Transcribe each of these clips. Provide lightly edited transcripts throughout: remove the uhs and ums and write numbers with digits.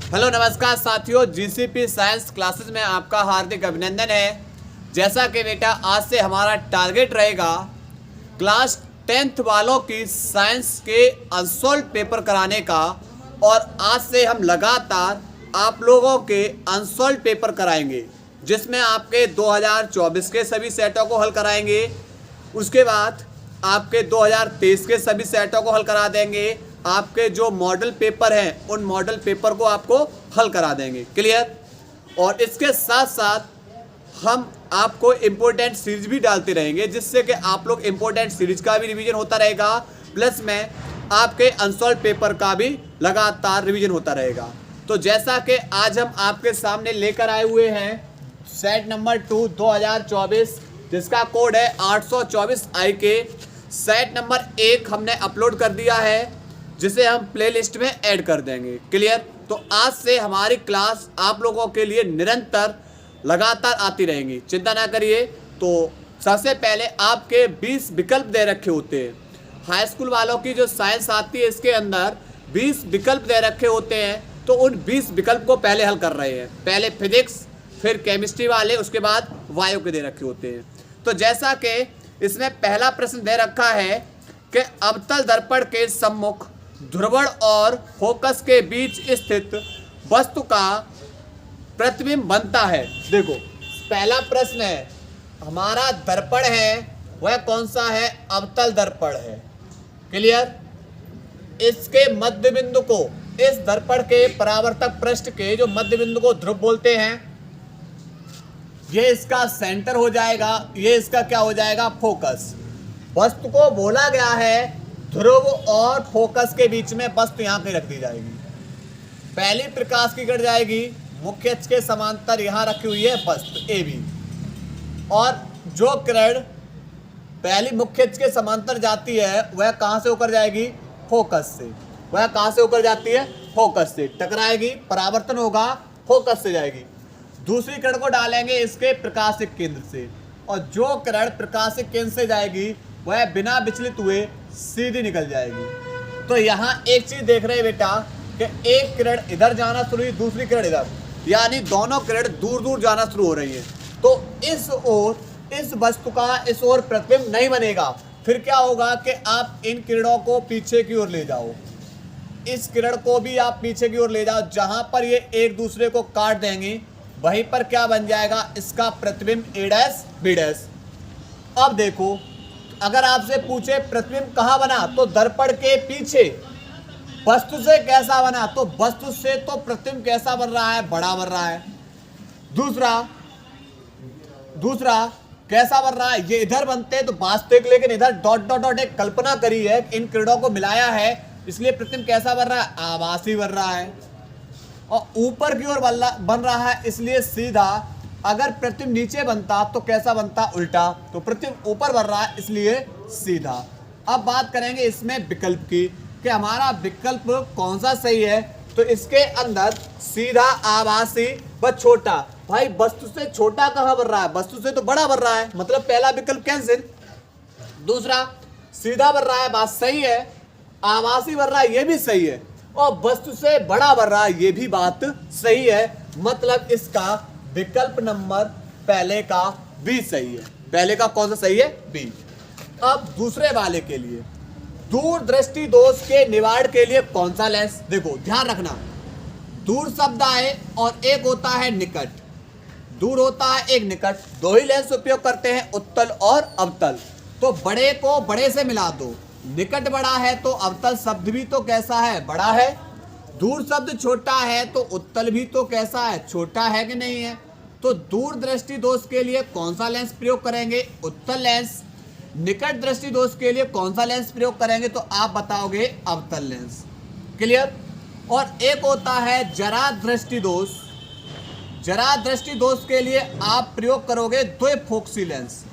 Hello नमस्कार साथियों, GCP science classes में आपका हार्दिक अभिनंदन है। जैसा कि बेटा आज से हमारा टारगेट रहेगा क्लास 10th वालों की साइंस के अनसॉल्व पेपर कराने का, और आज से हम लगातार आप लोगों के अनसॉल्व पेपर कराएंगे, जिसमें आपके 2024 के सभी सेटों को हल कराएंगे। उसके बाद आपके 2023 के सभी सेटों को हल करा देंगे। आपके जो मॉडल पेपर हैं उन मॉडल पेपर को आपको हल करा देंगे। क्लियर? और इसके साथ साथ हम आपको इम्पोर्टेंट सीरीज भी डालते रहेंगे, जिससे कि आप लोग इम्पोर्टेंट सीरीज का भी रिवीजन होता रहेगा, प्लस में आपके अनसॉल्व पेपर का भी लगातार रिवीजन होता रहेगा। तो जैसा कि आज हम आपके सामने लेकर आए हुए हैं सेट नंबर 2 2024, जिसका कोड है 824 IK। सेट नंबर 1 हमने अपलोड कर दिया है, जिसे हम प्लेलिस्ट में ऐड कर देंगे। क्लियर? तो आज से हमारी क्लास आप लोगों के लिए निरंतर लगातार आती रहेंगी, चिंता ना करिए। तो सबसे पहले आपके 20 विकल्प दे रखे होते हैं। हाई स्कूल वालों की जो साइंस आती है, इसके अंदर 20 विकल्प दे रखे होते हैं। तो उन 20 विकल्प को पहले हल कर रहे हैं। पहले फिजिक्स, फिर केमिस्ट्री वाले, उसके बाद वायु के दे रखे होते हैं। तो जैसा कि इसमें पहला प्रश्न दे रखा है कि अवतल दर्पण के सम्मुख ध्रुवण और फोकस के बीच स्थित वस्तु का प्रतिबिंब बनता है। देखो, पहला प्रश्न है, हमारा दर्पण है वह कौन सा है? अवतल दर्पण है। क्लियर? इसके मध्य बिंदु को, इस दर्पण के परावर्तक पृष्ठ के जो मध्य बिंदु को ध्रुव बोलते हैं, ये इसका सेंटर हो जाएगा, ये इसका क्या हो जाएगा? फोकस। वस्तु को बोला गया है ध्रुव और फोकस के बीच में वस्तु यहाँ पे रख दी जाएगी। पहली प्रकाश की कट जाएगी, मुख्य अक्ष के समांतर यहाँ रखी हुई है वस्तु AB, और जो किरण पहली मुख्य अक्ष के समांतर जाती है वह कहाँ से होकर जाएगी? फोकस से। वह कहाँ से होकर जाती है? फोकस से टकराएगी, परावर्तन होगा, फोकस से जाएगी। दूसरी किरण को डालेंगे इसके प्रकाशिक केंद्र से, और जो किरण प्रकाशिक केंद्र से जाएगी वह बिना विचलित हुए सीधी निकल जाएगी। तो यहाँ एक चीज देख रहे हैं बेटा कि एक किरण इधर जाना शुरू हुई, दूसरी किरण इधर, यानी दोनों किरण दूर दूर जाना शुरू हो रही है। तो इस ओर, इस वस्तु का इस ओर प्रतिबिंब नहीं बनेगा। फिर क्या होगा कि आप इन किरणों को पीछे की ओर ले जाओ, इस किरण को भी आप पीछे की ओर ले जाओ, जहां पर ये एक दूसरे को काट देंगे वहीं पर क्या बन जाएगा? इसका प्रतिबिंब A', B'। अब देखो, अगर आपसे पूछे प्रतिबिंब कहाँ बना, तो दर्पण के पीछे। वस्तु से कैसा बना, तो वस्तु से तो प्रतिबिंब कैसा बन रहा है? बड़ा बन रहा है। दूसरा कैसा बन रहा है? ये इधर बनते हैं तो वास्तविक, लेकिन इधर डॉट डॉट डॉट एक कल्पना करी है, इन किरणों को मिलाया है, इसलिए प्रतिबिंब कैसा बन रहा है? आभासी बन रहा है। और ऊपर की ओर बन रहा है, इसलिए सीधा। अगर प्रतिबिंब नीचे बनता तो कैसा बनता? उल्टा। तो प्रतिबिंब ऊपर बन रहा है, इसलिए सीधा। अब बात करेंगे इसमें विकल्प की कि हमारा विकल्प कौन सा सही है। तो इसके अंदर सीधा, आभासी व छोटा। भाई वस्तु से छोटा कहाँ बन रहा है? वस्तु से तो बड़ा बन रहा है, मतलब पहला विकल्प कैंसिल। दूसरा सीधा बन रहा है, बात सही है। आभासी बन रहा है, ये भी सही है। और वस्तु से बड़ा बन रहा है, ये भी बात सही है। मतलब इसका विकल्प नंबर पहले का B सही है। पहले का कौन सा सही है? B। अब दूसरे वाले के लिए, दूर दृष्टि दोष के निवारण के लिए कौन सा लेंस? देखो ध्यान रखना, दूर शब्द आए और एक होता है निकट। दूर होता है एक, निकट। दो ही लेंस उपयोग करते हैं, उत्तल और अवतल। तो बड़े को बड़े से मिला दो, निकट बड़ा है तो अवतल शब्द भी तो कैसा है? बड़ा है। दूर शब्द छोटा है तो उत्तल भी तो कैसा है? छोटा है कि नहीं है? तो दूर दृष्टि दोष के लिए कौन सा लेंस प्रयोग करेंगे? उत्तल लेंस। निकट दृष्टि दोष के लिए कौन सा लेंस प्रयोग करेंगे? तो आप बताओगे अवतल लेंस। क्लियर? और एक होता है जरा दृष्टि दोष। जरा दृष्टि दोष के लिए आप प्रयोग करोगे द्विफोकसी लेंस।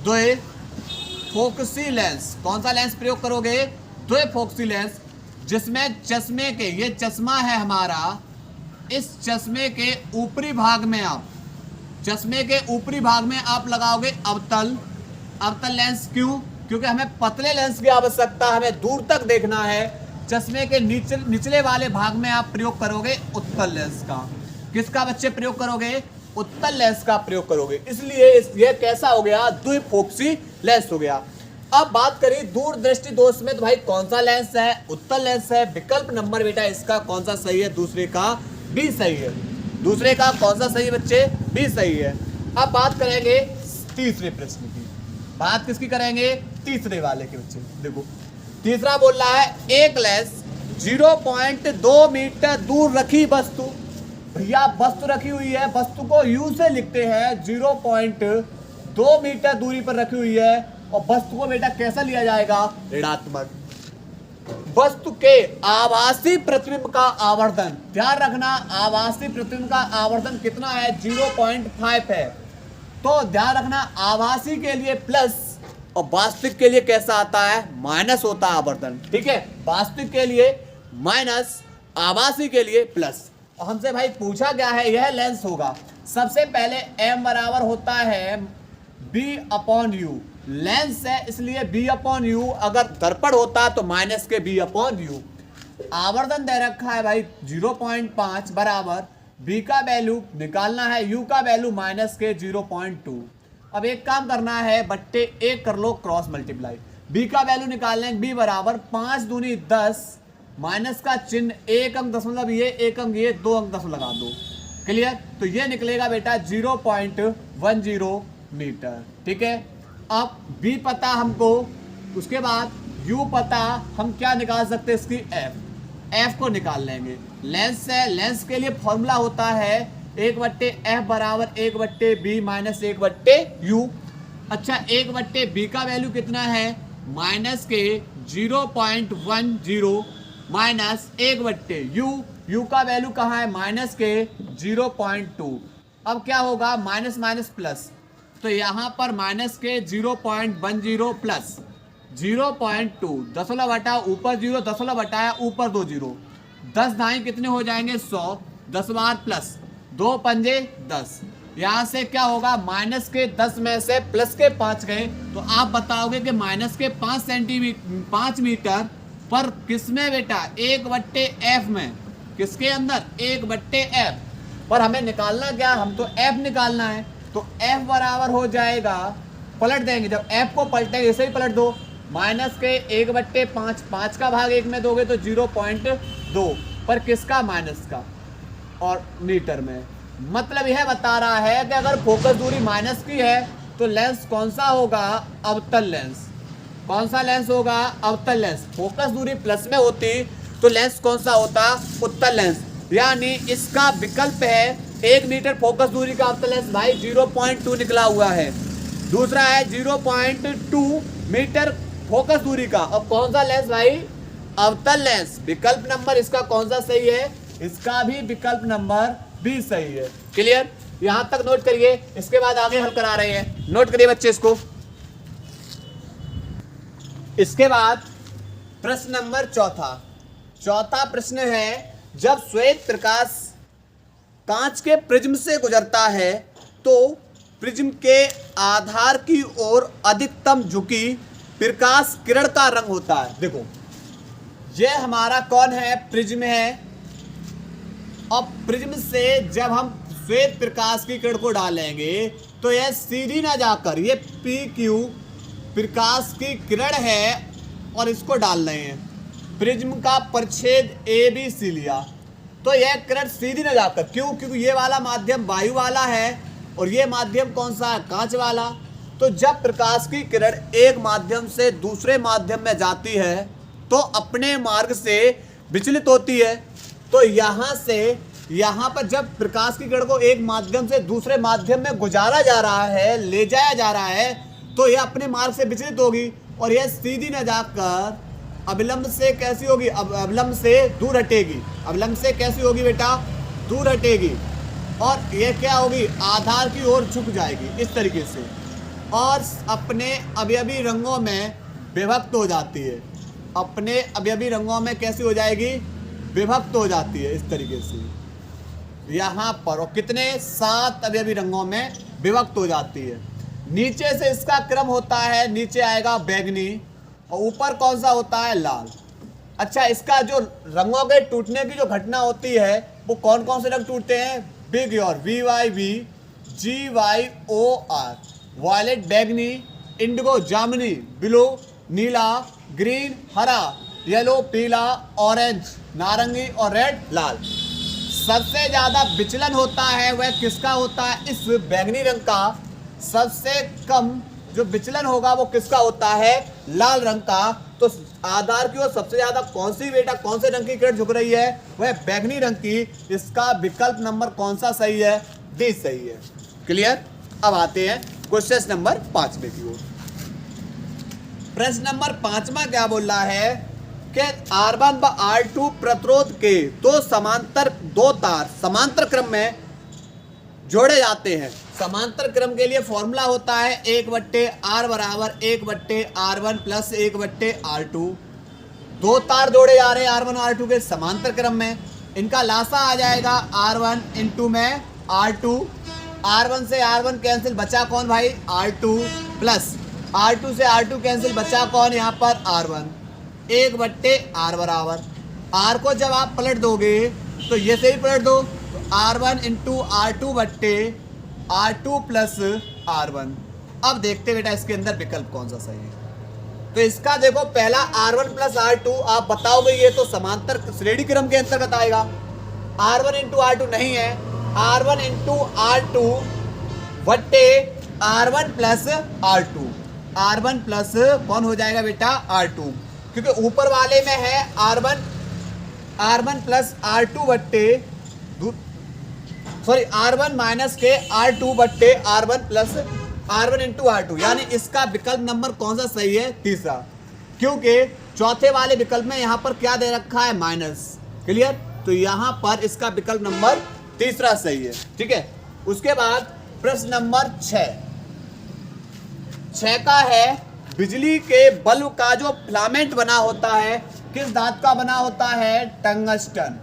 द्विफोकसी लेंस। कौन सा लेंस प्रयोग करोगे? द्विफोकसी लेंस, जिसमें चश्मे के, ये चश्मा है हमारा, इस चश्मे के ऊपरी भाग में आप, चश्मे के ऊपरी भाग में आप लगाओगे अवतल लेंस। क्यों? क्योंकि हमें पतले लेंस की आवश्यकता, हमें दूर तक देखना है। चश्मे के निचले वाले भाग में आप प्रयोग करोगे उत्तल लेंस का। किसका बच्चे प्रयोग करोगे? उत्तल लेंस का प्रयोग करोगे। इसलिए यह कैसा हो गया? द्विफोक्सी लेंस हो गया। अब बात करें दूरदृष्टि दोष में, तो भाई कौन सा लेंस है? उत्तल लेंस है। विकल्प नंबर बेटा इसका कौन सा सही है? दूसरे का बी सही है। दूसरे का कौन सा सही है बच्चे? बी सही है। अब बात करेंगे तीसरे प्रश्न की। बात किसकी करेंगे? तीसरे वाले के बच्चे। देखो तीसरा बोल रहा है एक लेंस 0.2 मीटर दूर रखी वस्तु। भैया वस्तु रखी हुई है, वस्तु को यू से लिखते हैं, 0.2 मीटर दूरी पर रखी हुई है। और वस्तु को बेटा कैसा लिया जाएगा? ऋणात्मक। वस्तु के आभासी प्रतिबिंब का आवर्धन, ध्यान रखना आभासी प्रतिबिंब का आवर्धन कितना है? 0.5 है। तो ध्यान रखना आभासी के लिए प्लस और वास्तविक के लिए कैसा आता है? माइनस होता है आवर्धन। ठीक है, वास्तविक के लिए माइनस, आभासी के लिए प्लस। और हमसे भाई पूछा गया है यह लेंस होगा। सबसे पहले m बराबर होता है b/u। लेंस है इसलिए b/u। अगर दर्पण होता तो माइनस के b/u। आवर्धन दे रखा है भाई 0.5 बराबर b का वैल्यू निकालना है, u का वैल्यू माइनस के 0.2। अब एक काम करना है, बट्टे 1 कर लो क्रॉस मल्टीप्लाई। b का वैल्यू निकालने b बराबर 5 दूनी 10, माइनस का चिन्ह 1 अंक दशमलव ये 1 अंक ये 2 अंक दशमलव लगा दो। क्लियर? तो ये निकलेगा बेटा 0.10 मीटर। ठीक है, अब b पता हमको, उसके बाद u पता, हम क्या निकाल सकते हैं? इसकी f को निकाल लेंगे। लेंस है, लेंस के लिए फॉर्मूला होता है 1/f बराबर 1/b माइनस 1/u। अच्छा 1/b का वैल्यू कितना है? माइनस के 0.10 माइनस 1/u। u का वैल्यू कहाँ है? माइनस के 0.2। अब क्या होगा? माइनस माइनस प्लस, तो यहाँ पर माइनस के 0.10 प्लस 0.2, दशमलव हटा ऊपर 0, दशमलव हटाया ऊपर 2 0। 10 दाएं कितने हो जाएंगे? 100। 10 बार प्लस 2 पंजे 10। यहाँ से क्या होगा? माइनस के 10 में से प्लस के 5 गए, तो आप बताओगे कि माइनस के 5 मीटर पर किसमें बेटा? 1/f में। किसके अंदर? 1/f पर हमें निकालना क्या? हम तो f निकालना है। तो f बराबर हो जाएगा, पलट देंगे, जब f को पलटेंगे इसे ही पलट दो, माइनस के 1/5, 5 का भाग 1 में दोगे तो 0.2 पर किसका? माइनस का, और मीटर में। मतलब यह बता रहा है कि अगर फोकस दूरी माइनस की है तो लेंस कौन सा होगा? अवतल लेंस। कौन सा लेंस होगा? अवतल लेंस। फोकस दूरी प्लस में होती तो लेंस कौन सा होता? उत्तल लेंस। यानी इसका विकल्प है 1 मीटर फोकस दूरी का अवतल लेंस भाई 0.2 निकला हुआ है। दूसरा है 0.2 मीटर फोकस दूरी का। अब कौन सा लेंस भाई? अवतल लेंस। विकल्प नंबर इसका कौन सा सही है? इसका भी विकल्प नंबर बी सही है। क्लियर? यहां तक नोट करिए, इसके बाद आगे हल करा रहे हैं। नोट करिए बच्चे इसको। इसके बाद प्रश्न नंबर चौथा प्रश्न है, जब श्वेत प्रकाश कांच के प्रिज्म से गुजरता है तो प्रिज्म के आधार की ओर अधिकतम झुकी प्रकाश किरण का रंग होता है। देखो यह हमारा कौन है? प्रिज्म है। अब प्रिज्म से जब हम श्वेत प्रकाश की किरण को डालेंगे तो यह सीधी ना जाकर, ये PQ प्रकाश की किरण है और इसको डाल रहे हैं। प्रिज्म का परिच्छेद ABC लिया तो यह किरण सीधी न जाकर, क्यों? क्योंकि ये वाला माध्यम वायु वाला है और ये माध्यम कौन सा है? कांच वाला। तो जब प्रकाश की किरण एक माध्यम से दूसरे माध्यम में जाती है तो अपने मार्ग से विचलित होती है। तो यहाँ से यहाँ पर जब प्रकाश की किरण को एक माध्यम से दूसरे माध्यम में गुजारा जा रहा है, ले जाया जा रहा है, तो यह अपने मार्ग से विचलित होगी और यह सीधी न जाकर अविलंब से कैसी होगी? अविलंब से दूर हटेगी। अविलंब से कैसी होगी बेटा? दूर हटेगी। और यह क्या होगी? आधार की ओर झुक जाएगी इस तरीके से, और अपने अवयवी रंगों में विभक्त हो जाती है। अपने अवयवी रंगों में कैसी हो जाएगी? विभक्त हो जाती है इस तरीके से यहाँ पर। और कितने? 7 अवयवी रंगों में विभक्त हो जाती है। नीचे से इसका क्रम होता है, नीचे आएगा बैंगनी और ऊपर कौन सा होता है? लाल। अच्छा, इसका जो रंगों के टूटने की जो घटना होती है वो कौन कौन से रंग टूटते हैं? बिग्योर VYV GYOR, वायलेट बैगनी, इंडिगो जामुनी, ब्लू नीला, ग्रीन हरा, येलो पीला, ऑरेंज नारंगी और रेड लाल। सबसे ज्यादा विचलन होता है वह किसका होता है? इस बैगनी रंग का। सबसे कम जो विचलन होगा वो किसका होता है? लाल रंग का। तो आधार की ओर सबसे ज्यादा कौन सी बेटा कौन से रंग की किरण झुक रही है? वह बैगनी रंग की। इसका विकल्प नंबर कौन सा सही है? डी सही है। क्लियर? अब आते हैं क्वेश्चन नंबर 5 की ओर। प्रश्न नंबर 5 क्या बोल रहा है कि R1 व R2 प्रतिरोध के दो तार समांतर क्रम में जोड़े जाते हैं। समांतर क्रम के लिए फॉर्मूला होता है 1/R बराबर 1/R1 प्लस 1/R2। दो तार जोड़े जा रहे हैं R1 और R2 के समांतर क्रम में। इनका लासा आ जाएगा R1 इंटू में R2। R1 से R1 कैंसिल, बचा कौन भाई? R2 प्लस R2 से R2 कैंसिल, बचा कौन यहाँ पर? R1। 1/R बराबर R को जब आप पलट दोगे तो ये से ही पलट दो, तो R1 into R2 plus R1। अब देखते बेटा इसके अंदर विकल्प कौन सा सही है। तो इसका देखो पहला R1 प्लस R2 आप बताओगे ये तो समांतर श्रेणी क्रम के अंतर्गत आएगा। R1 इंटू R2 नहीं है, R1 इंटू R2 बट्टे R1 plus R2। R1 plus कौन हो जाएगा बेटा? R2, क्योंकि ऊपर वाले में है R1 प्लस R2 बट्टे R1 माइनस के R2 बट्टे R1 plus R1 into R2, यानी इसका विकल्प नंबर कौन सा सही है? तीसरा, क्योंकि चौथे वाले विकल्प में यहाँ पर क्या दे रखा है? माइनस। क्लियर? तो यहाँ पर इसका विकल्प नंबर तीसरा सही है। ठीक है। उसके बाद प्रश्न नंबर 6 का है बिजली के बल्ब का जो फिलामेंट बना होता है किस धातु का बना होता है? टंगस्टन।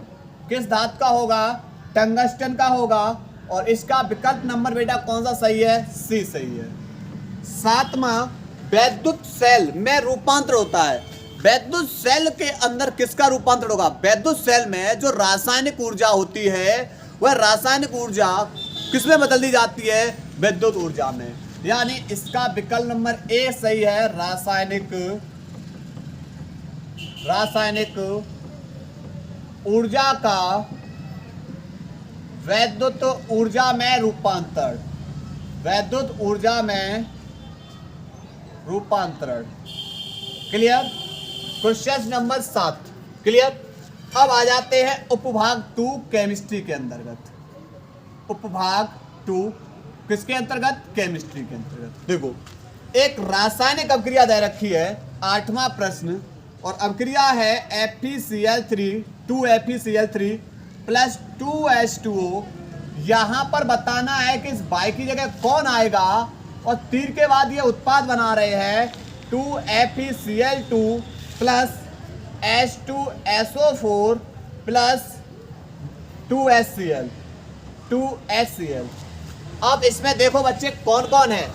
किस धातु का होगा? टंगस्टन का होगा। और इसका विकल्प नंबर बेटा कौन सा सही है? सी सही है। 7वां, वैद्युत सेल में रूपांतर होता है। वैद्युत सेल के अंदर किसका रूपांतर होगा? वैद्युत सेल में जो रासायनिक ऊर्जा होती है वह रासायनिक ऊर्जा किसमें बदल दी जाती है? विद्युत ऊर्जा में। यानी इसका विकल्प नंबर ए सही है, रासायनिक ऊर्जा का वैद्युत ऊर्जा में रूपांतरण। वैद्युत ऊर्जा में रूपांतरण। क्लियर? Question number 7 clear. अब आ जाते हैं उपभाग 2 केमिस्ट्री के अंतर्गत। उपभाग 2 किसके अंतर्गत? केमिस्ट्री के अंतर्गत। देखो एक रासायनिक अभिक्रिया दे रखी है, 8वां प्रश्न, और अभिक्रिया है FeCl3 2FeCl3 प्लस 2H2O। यहाँ पर बताना है कि इस बाई की जगह कौन आएगा, और तीर के बाद ये उत्पाद बना रहे हैं 2FeCl2 plus H2SO4 plus 2HCl। अब इसमें देखो बच्चे कौन कौन है?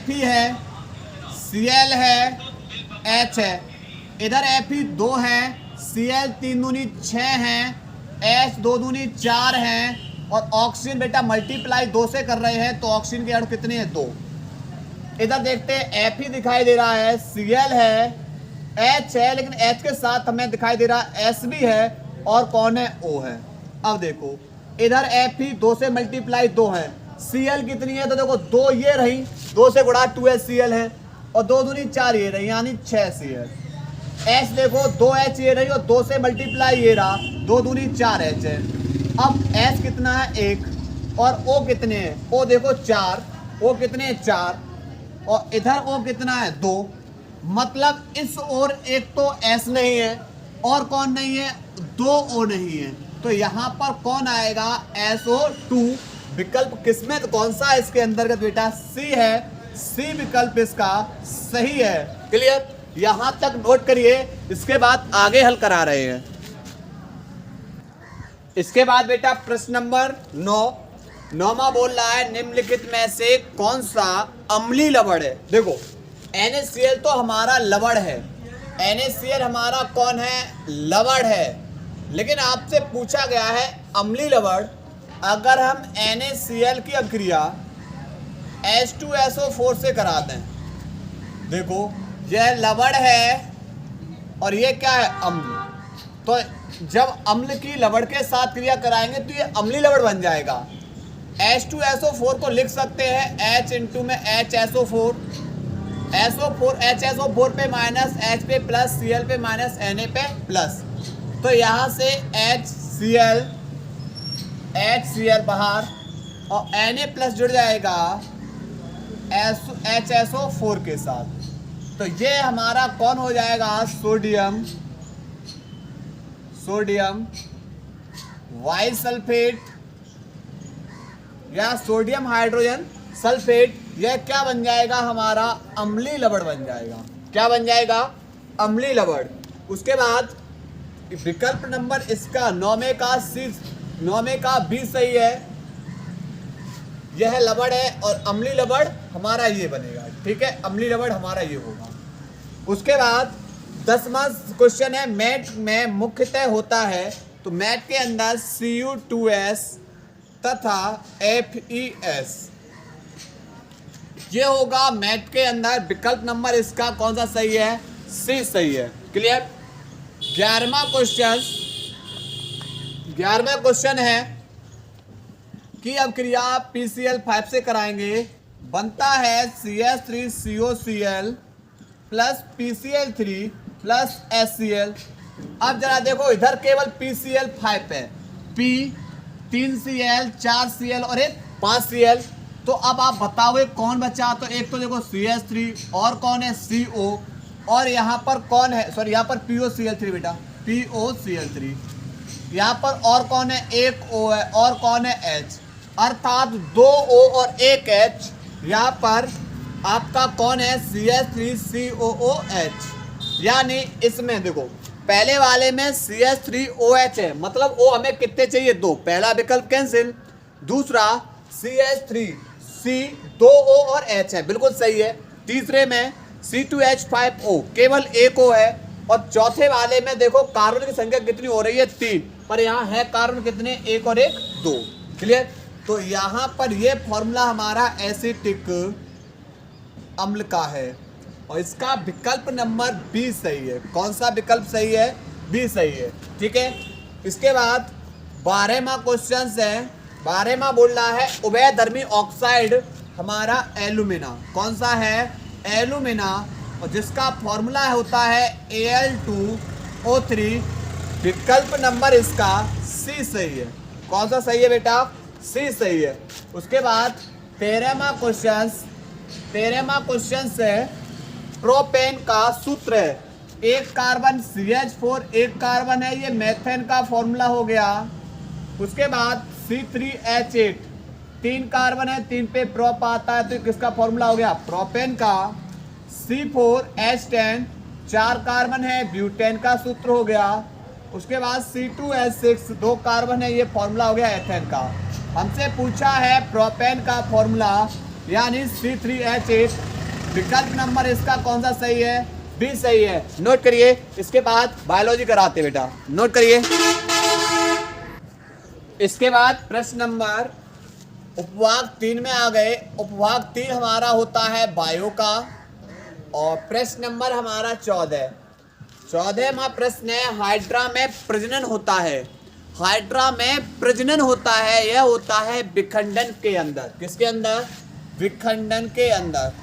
Fe है, Cl है, H है। इधर Fe 2 है, Cl 3 दूनी 6 है, H 2 दूनी 4 है, और ऑक्सीजन बेटा मल्टीप्लाई 2 से कर रहे हैं तो ऑक्सीजन के अणु कितने हैं? 2। इधर देखते हैं Fe दिखाई दे रहा है, Cl है, H है, लेकिन H के साथ हमें दिखाई दे रहा है S भी है, और कौन है? O है। अब देखो इधर Fe 2 से मल्टीप्लाई 2 है, Cl कितनी है? तो देखो 2 ये रही, 2 से गुणा 2HCl है, और 2 दूनी 4 ये रही, यानी 6Cl। H देखो 2H ये रही, और 2 से मल्टीप्लाई ये रहा, 2 दूनी 4H है। अब H कितना है? 1, और O कितने हैं? O देखो 4, O कितने हैं? 4, और इधर O कितना है? 2। मतलब इस ओर एक तो S नहीं है, और कौन नहीं है? 2 O नहीं है, तो यहाँ पर कौन आएगा? SO2। विकल्प किसमें कौन सा है इसके अंतर्गत बेटा? सी है। सी विकल्प इसका सही है। क्लियर? यहां तक नोट करिए, इसके बाद आगे हल करा रहे हैं। इसके बाद बेटा प्रश्न नंबर 9वां बोल रहा है निम्नलिखित में से कौन सा अम्लीय लवण है? देखो NaCl तो हमारा लवण है, NaCl हमारा कौन है? लवण है। लेकिन आपसे पूछा गया है अम्लीय लवण। अगर हम NaCl की अभिक्रिया H2SO4 से करा दें, देखो यह लवण है और ये क्या है? अम्ल। तो जब अम्ल की लवण के साथ क्रिया कराएंगे तो ये अम्लीय लवण बन जाएगा। H2SO4 को लिख सकते हैं H इंटू में HSO4, HSO4 पे माइनस H पे प्लस Cl पे माइनस Na पे प्लस। तो यहाँ से HCl बाहर और Na प्लस जुड़ जाएगा HSO4 के साथ। तो ये हमारा कौन हो जाएगा? सोडियम बाइसल्फेट या सोडियम हाइड्रोजन सल्फेट। यह क्या बन जाएगा? हमारा अम्लीय लवण बन जाएगा। क्या बन जाएगा? अम्लीय लवण। उसके बाद विकल्प नंबर इसका 9 में का बी सही है। यह लवण है और अम्लीय लवण हमारा ये बनेगा। ठीक है, अम्लीय लवण हमारा ये होगा। उसके बाद 10वां क्वेश्चन है, मैट में मुख्यतः होता है। तो मैट के अंदर Cu2S तथा FeS ये होगा मैट के अंदर। विकल्प नंबर इसका कौन सा सही है? सी सही है। क्लियर। 11वां क्वेश्चन है कि अब क्रिया PCl5 से कराएंगे। बनता है CH3COCl plus PCl3 plus HCl। अब जरा देखो, इधर केवल PCl5 है, P 3Cl 4Cl और एक 5Cl। तो अब आप बताओगे कौन बचा? तो एक तो देखो CH3 और कौन है? CO। और यहाँ पर कौन है? सॉरी, यहाँ पर POCl3 बेटा, POCl3। यहाँ पर और कौन है? एक O है और कौन है? H। अर्थात 2 O और 1 H। यहाँ पर आपका कौन है? CH3COOH। यानी इसमें देखो पहले वाले में CH3OH है, मतलब O हमें कितने चाहिए? 2। पहला विकल्प कैंसिल। दूसरा CH3 C 2 O और H है, बिल्कुल सही है। तीसरे में C2H5O केवल 1 O है। और चौथे वाले में देखो कार्बन की संख्या कितनी हो रही है? 3, पर यहाँ है कार्बन कितने? 1 और 1 2। क्लियर। तो यहाँ पर ये फॉर्मूला हमारा एसिटिक अम्ल का है और इसका विकल्प नंबर बी सही है। कौन सा विकल्प सही है? बी सही है। ठीक है। इसके बाद 12वां क्वेश्चन है। 12वां बोल रहा है उभयधर्मी ऑक्साइड हमारा एल्यूमिना। कौन सा है? एल्यूमिना। और जिसका फॉर्मूला होता है Al2O3। विकल्प नंबर इसका सी सही है। कौन सा सही है बेटा? सी सही है। उसके बाद 13वां क्वेश्चन है प्रोपेन का सूत्र है। एक कार्बन CH4 एक कार्बन है, ये मेथेन का फॉर्मूला हो गया। उसके बाद C3H8 3 कार्बन है, 3 पे प्रोप आता है, तो किसका फॉर्मूला हो गया? प्रोपेन का। C4H10 4 कार्बन है, ब्यूटेन का सूत्र हो गया। उसके बाद C2H6 2 कार्बन है, ये फॉर्मूला हो गया एथेन का। हमसे पूछा है प्रोपेन का फॉर्मूला, यानी C3H8। विकल्प नंबर इसका कौन सा सही है? बी सही है। नोट करिए। इसके बाद बायोलॉजी कराते बेटा, नोट करिए। इसके बाद प्रश्न नंबर उपभाग 3 में आ गए। उपभाग 3 हमारा होता है बायो का और प्रश्न नंबर हमारा 14वां प्रश्न है हाइड्रा में प्रजनन होता है। हाइड्रा में प्रजनन होता है, यह होता है विखंडन के अंदर। किसके अंदर? विखंडन के अंदर।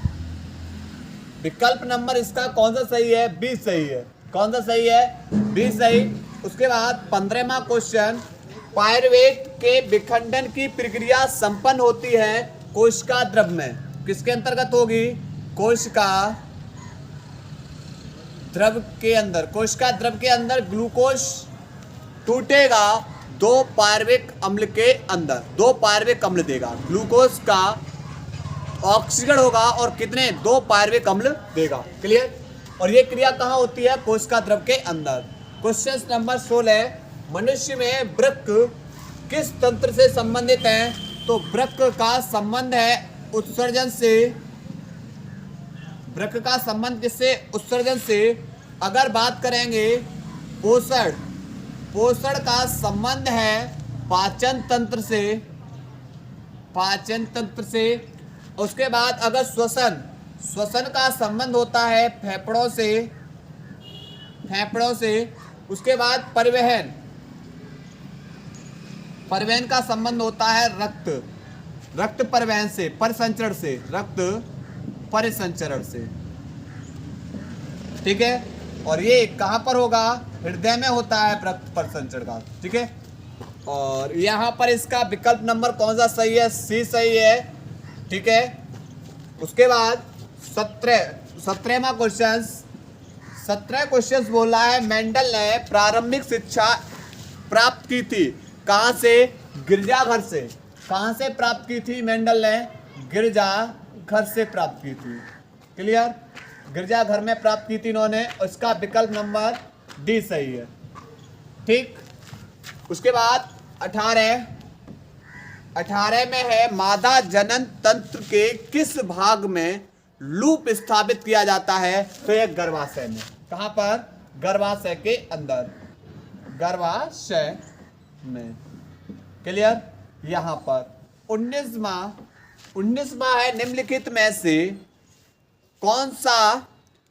विकल्प नंबर इसका कौन सा सही है? बी सही है। कौन सा सही है? बी सही। उसके बाद 15वां क्वेश्चन पायरुवेट के विखंडन की प्रक्रिया संपन्न होती है कोशिका द्रव में। किसके अंतर्गत होगी? कोशिका द्रव के अंदर। कोशिका द्रव के अंदर ग्लूकोज टूटेगा 2 पायरुविक अम्ल के अंदर। 2 पायरुविक अम्ल देगा। ग्लूकोज का ऑक्सीकरण होगा और कितने? 2 पायरुविक अम्ल देगा। क्लियर। और ये क्रिया कहाँ होती है? कोशिका द्रव के अंदर। क्वेश्चन नंबर 16 मनुष्य में वृक्क किस तंत्र से संबंधित है? तो वृक्क का संबंध है उत्सर्जन से। वृक्क का संबंध किससे? उत्सर्जन से। अगर बात करेंगे पोषण, पोषण का संबंध है पाचन तंत्र से, पाचन तंत्र से। उसके बाद अगर श्वसन, श्वसन का संबंध होता है फेफड़ों से, फेफड़ों से। उसके बाद परिवहन, परिवहन का संबंध होता है रक्त, रक्त परिवहन से, परिसंचरण से, रक्त परिसंचरण से, ठीक है। और ये कहाँ पर होगा, हृदय में होता है रक्त परिसंचरण का, ठीक है। और यहाँ पर इसका विकल्प नंबर कौन सा सही है, सी सही है, ठीक है। उसके बाद 17वां क्वेश्चन, 17 क्वेश्चन बोला है मेंडल ने प्रारंभिक शिक्षा प्राप्त की थी कहाँ से, गिरजाघर से। कहाँ से प्राप्त की थी मेंडल ने, गिरजाघर से प्राप्त की थी, क्लियर, गिरजाघर में प्राप्त की थी इन्होंने। उसका विकल्प नंबर डी सही है, ठीक। उसके बाद 18 में है मादा जनन तंत्र के किस भाग में लूप स्थापित किया जाता है, तो ये गर्भाशय में। कहाँ पर, गर्भाशय के अंदर, गर्भाशय में, क्लियर। यहाँ पर 19वां है निम्नलिखित में से कौन सा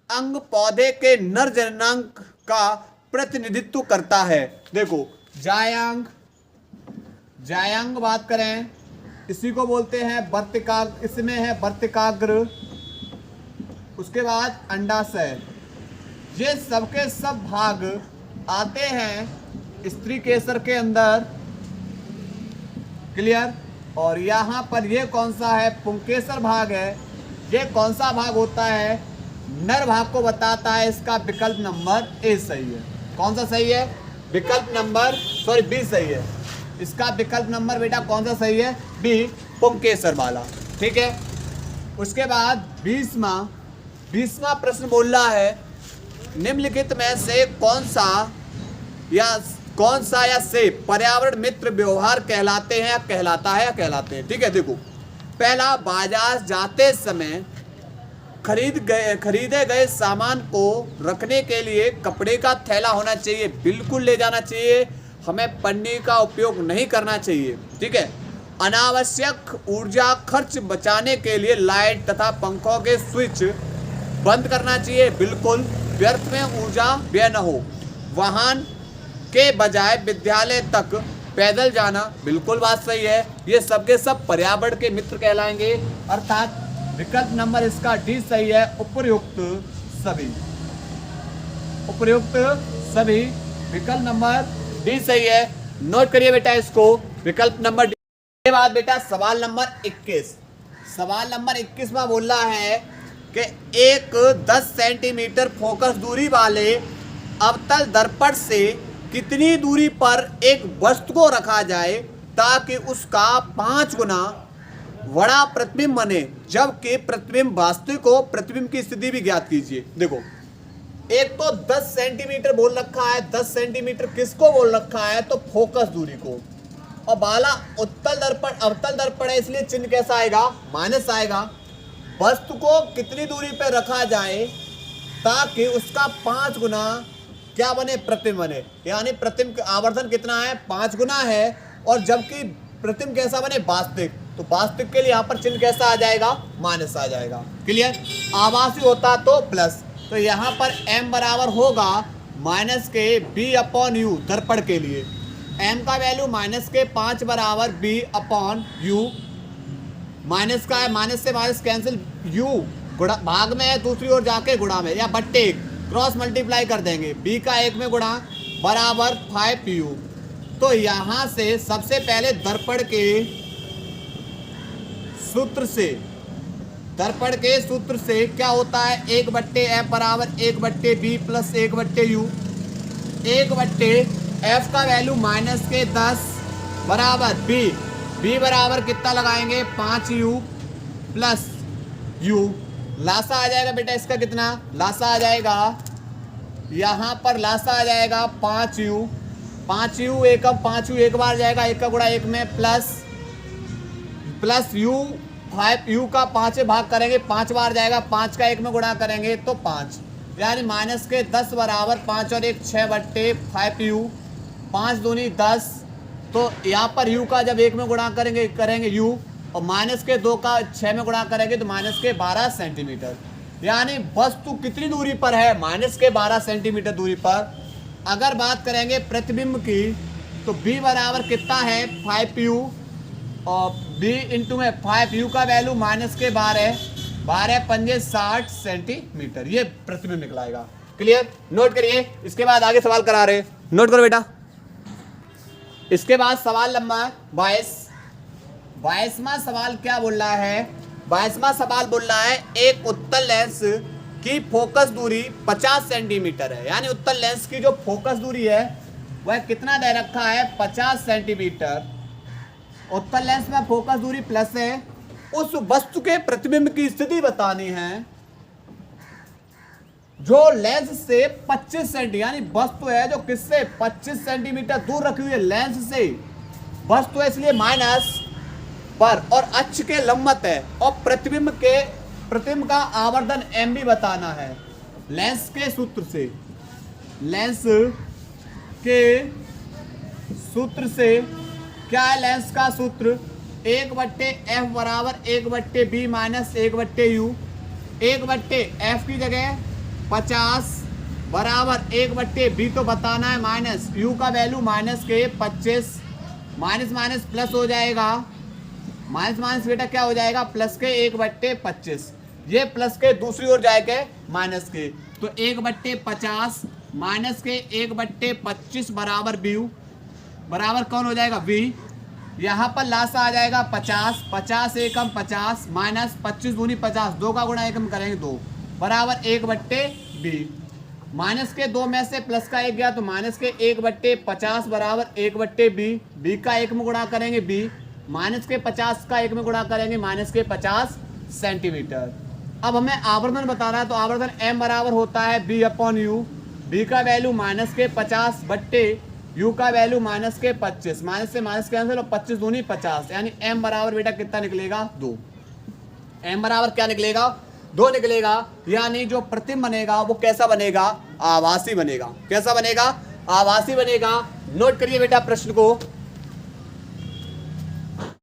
अंग पौधे के नर जननांग का प्रतिनिधित्व करता है। देखो जायांग, जायांग बात करें, इसी को बोलते हैं वर्तिकाग्र, इसमें है वर्तिकाग्र। उसके बाद अंडाशय, ये सबके सब भाग आते हैं स्त्री केसर के अंदर, क्लियर। और यहाँ पर ये कौन सा है, पुंकेसर भाग है। ये कौन सा भाग होता है, नर भाग को बताता है। इसका विकल्प नंबर ए सही है। कौन सा सही है, विकल्प नंबर बी सही है। इसका विकल्प नंबर बेटा कौन सा सही है, बी, पुंकेसर वाला, ठीक है। उसके बाद 20वां प्रश्न बोल रहा है निम्नलिखित में से कौन सा या से पर्यावरण मित्र व्यवहार कहलाते हैं या कहलाता है या कहलाते हैं, ठीक है। देखो पहला, बाजार जाते समय खरीदे गए सामान को रखने के लिए कपड़े का थैला होना चाहिए, बिल्कुल ले जाना चाहिए, हमें पन्नी का उपयोग नहीं करना चाहिए, ठीक है। अनावश्यक ऊर्जा खर्च बचाने के लिए लाइट तथा पंखों के स्विच बंद करना चाहिए, बिल्कुल, व्यर्थ में ऊर्जा व्यय न हो। वाहन के बजाय विद्यालय तक पैदल जाना, बिल्कुल बात सही है। ये सबके सब पर्यावरण के मित्र कहलाएंगे, अर्थात विकल्प नंबर इसका डी सही है, उपर्युक्त सभी, उपर्युक्त सभी, विकल्प नंबर डी सही है। नोट करिए बेटा इसको, विकल्प नंबर डी। के बाद बेटा सवाल नंबर 21, सवाल नंबर 21 में बोल रहा है कि एक 10 सेंटीमीटर फोकस दूरी वाले अवतल दर्पण से कितनी दूरी पर एक वस्तु को रखा जाए ताकि उसका 5 गुना बड़ा प्रतिबिंब बने, जबकि प्रतिबिंब वास्तविक हो। प्रतिबिंब की स्थिति भी ज्ञात कीजिए। देखो एक तो 10 सेंटीमीटर बोल रखा है, 10 सेंटीमीटर किसको बोल रखा है, तो फोकस दूरी को। और बाला उत्तल दर्पण, अवतल दर्पण है, इसलिए चिन्ह कैसा आएगा, माइनस आएगा। वस्तु को कितनी दूरी पर रखा जाए ताकि उसका 5 गुना क्या बने, प्रतिबिंब बने, यानी प्रतिबिंब आवर्धन कितना है, 5 गुना है। और जबकि प्रतिबिंब कैसा बने, वास्तविक, तो वास्तविक के लिए यहाँ पर चिन्ह कैसा आ जाएगा, माइनस आ जाएगा, क्लियर। आभासी होता तो प्लस, तो यहाँ पर m बराबर होगा माइनस के b/u दर्पण के लिए। m का वैल्यू माइनस के 5 बराबर b/u, माइनस का है, माइनस से माइनस कैंसिल, u गुणा भाग में है, दूसरी ओर जाके गुणा में, या बट्टे क्रॉस मल्टीप्लाई कर देंगे, b का 1 में गुणा बराबर 5u। तो यहाँ से सबसे पहले दर्पण के सूत्र से, दर्पण के सूत्र से क्या होता है, 1/f बराबर 1/b प्लस 1/u। 1/f का वैल्यू माइनस के 10 बराबर b बराबर कितना लगाएंगे, 5u प्लस u। लासा आ जाएगा बेटा इसका कितना, लासा आ जाएगा, यहाँ पर लासा आ जाएगा 5u, 5u एकम 5u एक बार जाएगा, 1 का गुणा 1 में, प्लस u 5u का 5 भाग करेंगे, 5 बार जाएगा, 5 का 1 में गुणा करेंगे तो 5, यानी माइनस के 10 बराबर 5 और 1 6 बट्टे 5u, 5 दूनी 10। तो यहाँ पर u का जब 1 में गुणा करेंगे u, और माइनस के 2 का 6 में गुणा करेंगे तो माइनस के 12 सेंटीमीटर। यानी वस्तु कितनी दूरी पर है? माइनस के 12 सेंटीमीटर दूरी पर। अगर बात करेंगे प्रतिबिंब की तो b बराबर कितना है? 5u, और b इंटू में 5u का वैल्यू माइनस के 12 पंजे 60 सेंटीमीटर, ये प्रतिबिंब निकलाएगा। क्लियर? नोट करिए। इसके बाद आगे सवाल करा रहे, नोट करो बेटा। इसके बाद सवाल नंबर 22वां सवाल क्या बोल रहा है? 22वां सवाल बोल रहा है एक उत्तल लेंस की फोकस दूरी 50 सेंटीमीटर है। यानी उत्तल लेंस की जो फोकस दूरी है वह कितना दे रखा है? 50 सेंटीमीटर। उत्तल लेंस में फोकस दूरी प्लस है। उस वस्तु के प्रतिबिंब की स्थिति बतानी है जो लेंस से 25 सेंटी, यानी वस्तु है जो किससे 25 सेंटीमीटर दूर रखी हुई है लेंस से। वस्तु है इसलिए माइनस पर और अक्ष के लंबवत है, और प्रतिबिंब का आवर्धन m भी बताना है लेंस के सूत्र से। लेंस के सूत्र से क्या है? लेंस का सूत्र 1/f बराबर 1/b माइनस 1/u। 1/f की जगह 50 बराबर 1/b तो बताना है माइनस u का वैल्यू माइनस के 25। माइनस माइनस प्लस हो जाएगा, माइनस माइनस बेटा क्या हो जाएगा? प्लस के 1/25। ये प्लस के दूसरी ओर जाएगा माइनस के, तो 1/50 माइनस के 1/25 बराबर bu, बराबर कौन हो जाएगा? v। यहाँ पर लास्ट आ जाएगा 50, 50 एकम 50 माइनस 25 दूनी 50, 2 का गुणा एकम करेंगे 2 बराबर 1/b। माइनस के 2 में से प्लस का 1 गया तो माइनस के 1/50 बराबर 1/b। b का 1 में गुणा करेंगे b, माइनस के 50 का 1 में गुणा करेंगे माइनस के 50 सेंटीमीटर। अब हमें आवर्धन बताना है, तो आवर्धन m बराबर होता है b/u। b का वैल्यू माइनस के 50 बट्टे u का वैल्यू माइनस के 25, माइनस से माइनस कैंसिल और 25 दूनी 50, यानी m बराबर बेटा कितना निकलेगा? 2। m बराबर क्या निकलेगा? 2 निकलेगा। यानी जो प्रतिबिंब बनेगा वो कैसा बनेगा? आभासी बनेगा। कैसा बनेगा? आभासी बनेगा। नोट करिए बेटा प्रश्न को।